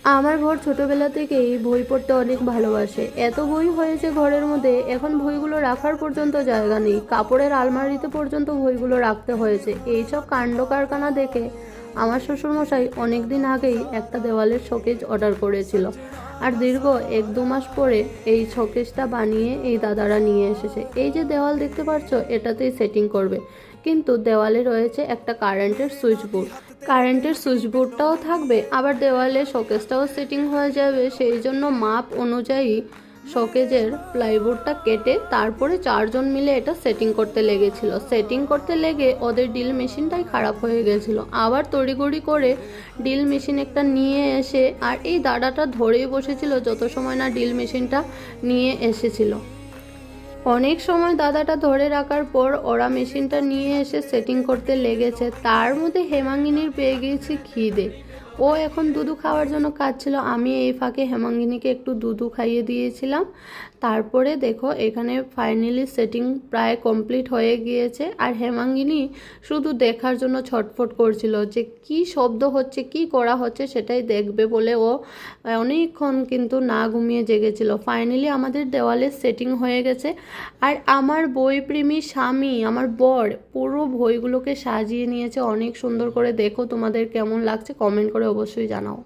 আমার বর ছোটবেলা থেকেই বই পড়তে অনেক ভালোবাসে। এত বই হয়েছে ঘরের মধ্যে, এখন বইগুলো রাখার পর্যন্ত জায়গা নেই, কাপড়ের আলমারিতে পর্যন্ত বইগুলো রাখতে হয়েছে। এইসব কাণ্ড কারখানা দেখে আমার শ্বশুরমশাই অনেক দিন আগেই একটা দেওয়ালের শোকেজ অর্ডার করেছিল, আর দীর্ঘ 1-2 মাস পরে এই শোকেজটা বানিয়ে এই দাদারা নিয়ে এসেছে। এই যে দেওয়াল দেখতে পাচ্ছ, এটাতেই সেটিং করবে, কিন্তু দেওয়ালে রয়েছে একটা কারেন্টের সুইচ বোর্ড। কারেন্টের সুইচ বোর্ডটাও থাকবে, আবার দেওয়ালে শোকেসটাও সেটিং হয়ে যাবে। সেই জন্য মাপ অনুযায়ী শোকেজের প্লাইবোর্ডটা কেটে তারপরে 4জন মিলে এটা সেটিং করতে লেগেছিল। সেটিং করতে লেগে ওদের ড্রিল মেশিনটাই খারাপ হয়ে গেছিলো। আবার তড়িঘড়ি করে ড্রিল মেশিন একটা নিয়ে এসে, আর এই দাদাটা ধরেই বসেছিল যত সময় না ড্রিল মেশিনটা নিয়ে এসেছিল। অনেক সময় দাদাটা ধরে রাখার পর ওরা মেশিনটা নিয়ে এসে সেটিং করতে লেগেছে। তার মধ্যে হেমাঙ্গিনীর পেয়ে গিয়েছি খিদে। ও এখন দুধু খাওয়ার জন্য কাঁদছিল। আমি এই ফাঁকে হেমাঙ্গিনীকে একটু দুধু খাইয়ে দিয়েছিলাম। তারপরে দেখো এখানে ফাইনালি সেটিং প্রায় কমপ্লিট হয়ে গিয়েছে, আর হেমাঙ্গিনী শুধু দেখার জন্য ছটফট করছিল যে কি শব্দ হচ্ছে, কি করা হচ্ছে সেটাই দেখবে বলে ও অনেকক্ষণ কিন্তু না ঘুমিয়ে জেগেছিল। ফাইনালি আমাদের দেওয়ালের সেটিং হয়ে গেছে, আর আমার বইপ্রেমী স্বামী, আমার বর, পুরো বইগুলোকে সাজিয়ে নিয়েছে অনেক সুন্দর করে। দেখো তোমাদের কেমন লাগছে কমেন্ট করে অবশ্যই জানাও।